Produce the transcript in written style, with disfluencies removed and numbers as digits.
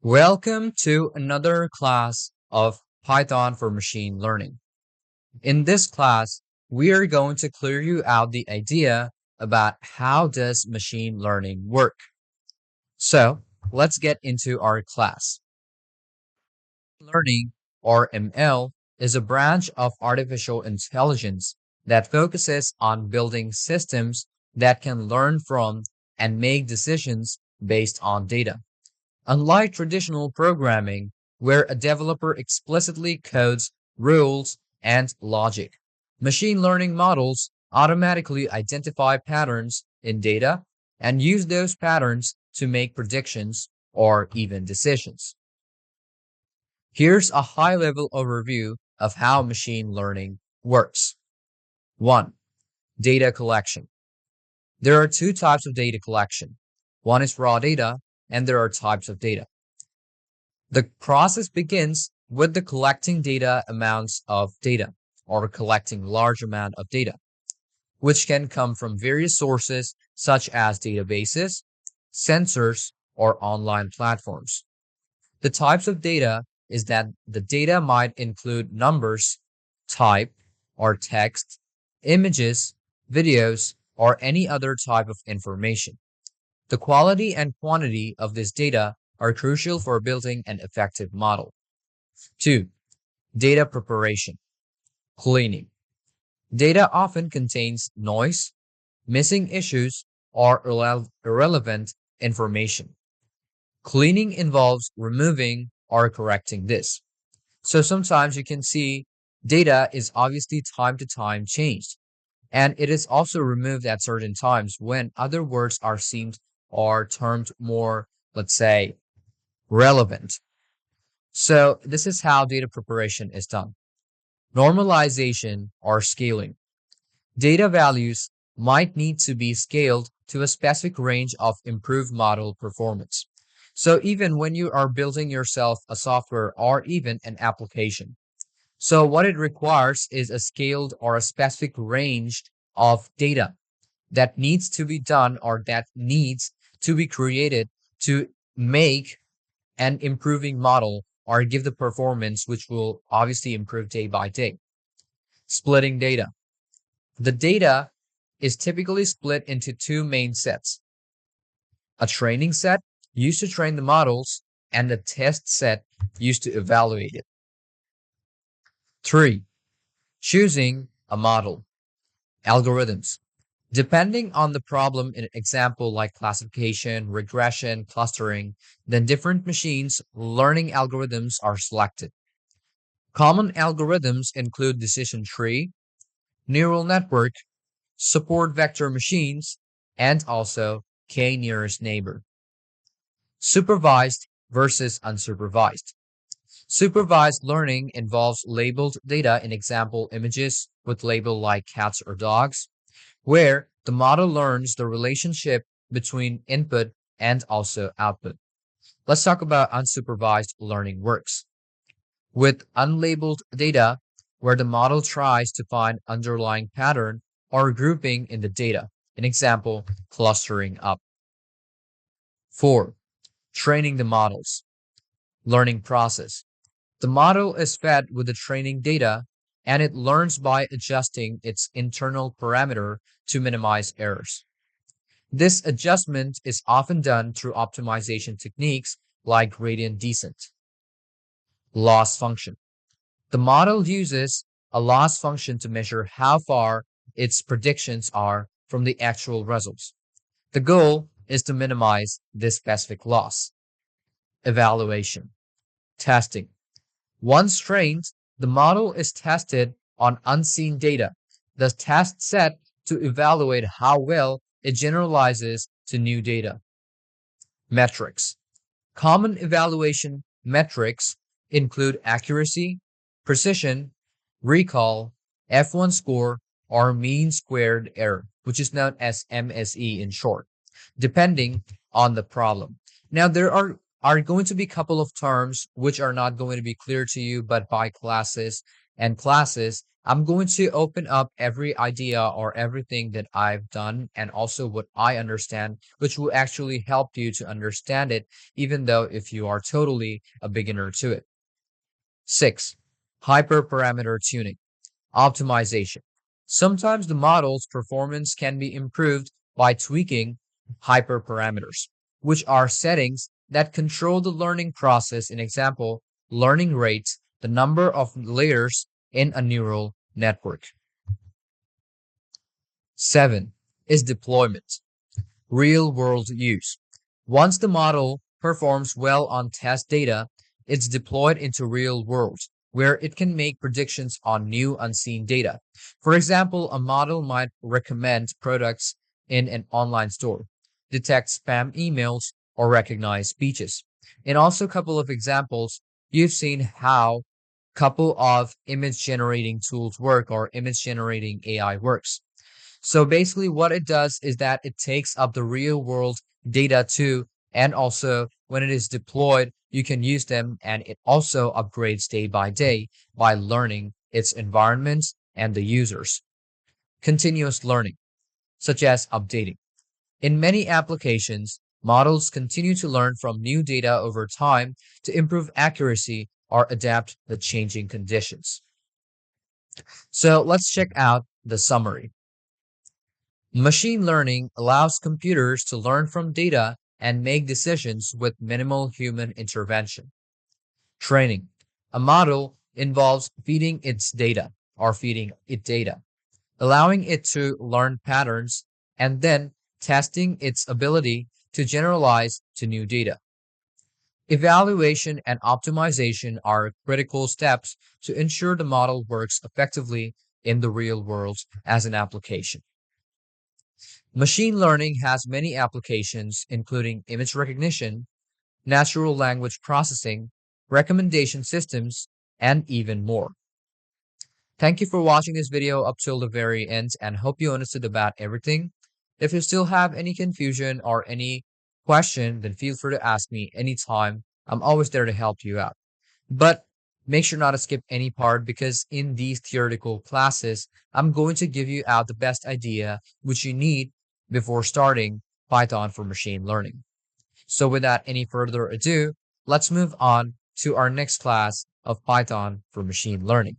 Welcome to another class of Python for machine learning. In this class, we are going to clear you out the idea about how does machine learning work. So let's get into our class. Learning, or ML, is a branch of artificial intelligence that focuses on building systems that can learn from and make decisions based on data. Unlike traditional programming, where a developer explicitly codes rules and logic, machine learning models automatically identify patterns in data and use those patterns to make predictions or even decisions. Here's a high-level overview of how machine learning works. 1. Data collection. There are two types of data collection. One is raw data, and there are types of data. The process begins with the collecting data amounts of data, or collecting large amount of data, which can come from various sources such as databases, sensors, or online platforms. The types of data is that the data might include numbers, type, or text, images, videos, or any other type of information. The quality and quantity of this data are crucial for building an effective model. 2. Data preparation. Cleaning. Data often contains noise, missing issues, or irrelevant information. Cleaning involves removing or correcting this. So sometimes you can see data is obviously time to time changed, and it is also removed at certain times when other words are seemed or termed more, let's say, relevant. So this is how data preparation is done. Normalization or scaling. Data values might need to be scaled to a specific range of improved model performance. So even when you are building yourself a software or even an application. So what it requires is a scaled or a specific range of data that needs to be done or that needs to be created to make an improving model or give the performance which will obviously improve day by day. Splitting data. The data is typically split into two main sets. A training set used to train the models and a test set used to evaluate it. 3. Choosing a model. Algorithms. Depending on the problem in an example like classification, regression, clustering, then different machines learning algorithms are selected. Common algorithms include decision tree, neural network, support vector machines, and also k-nearest neighbor. Supervised versus unsupervised. Supervised learning involves labeled data in example images with label like cats or dogs, where the model learns the relationship between input and also output. Let's talk about unsupervised learning works. With unlabeled data, where the model tries to find underlying pattern or grouping in the data. An example, clustering up. 4. Training the models. Learning process. The model is fed with the training data and it learns by adjusting its internal parameter to minimize errors. This adjustment is often done through optimization techniques like gradient descent. Loss function. The model uses a loss function to measure how far its predictions are from the actual results. The goal is to minimize this specific loss. Evaluation. Testing. Once trained, the model is tested on unseen data, the test set to evaluate how well it generalizes to new data. Metrics. Common evaluation metrics include accuracy, precision, recall, F1 score, or mean squared error, which is known as MSE in short, depending on the problem. Now, there are going to be a couple of terms which are not going to be clear to you, but by classes, I'm going to open up every idea or everything that I've done and also what I understand, which will actually help you to understand it, even though if you are totally a beginner to it. 6. Hyperparameter tuning, optimization. Sometimes the model's performance can be improved by tweaking hyperparameters, which are settings that control the learning process. In example, learning rate, the number of layers in a neural network. 7 is deployment, real world use. Once the model performs well on test data, it's deployed into real world where it can make predictions on new unseen data. For example, a model might recommend products in an online store, detect spam emails, or recognize speeches. And also a couple of examples, you've seen how couple of image generating tools work or image generating AI works. So basically, what it does is that it takes up the real world data too, and also when it is deployed, you can use them, and it also upgrades day by day by learning its environment and the users. Continuous learning, such as updating. In many applications, models continue to learn from new data over time to improve accuracy or adapt the changing conditions. So let's check out the summary. Machine learning allows computers to learn from data and make decisions with minimal human intervention. Training. A model involves feeding feeding it data, allowing it to learn patterns, and then testing its ability to generalize to new data. Evaluation and optimization are critical steps to ensure the model works effectively in the real world as an application. Machine learning has many applications, including image recognition, natural language processing, recommendation systems, and even more. Thank you for watching this video up till the very end and hope you understood about everything. If you still have any confusion or any question, then feel free to ask me anytime. I'm always there to help you out. But make sure not to skip any part because in these theoretical classes, I'm going to give you out the best idea which you need before starting Python for machine learning. So without any further ado, let's move on to our next class of Python for machine learning.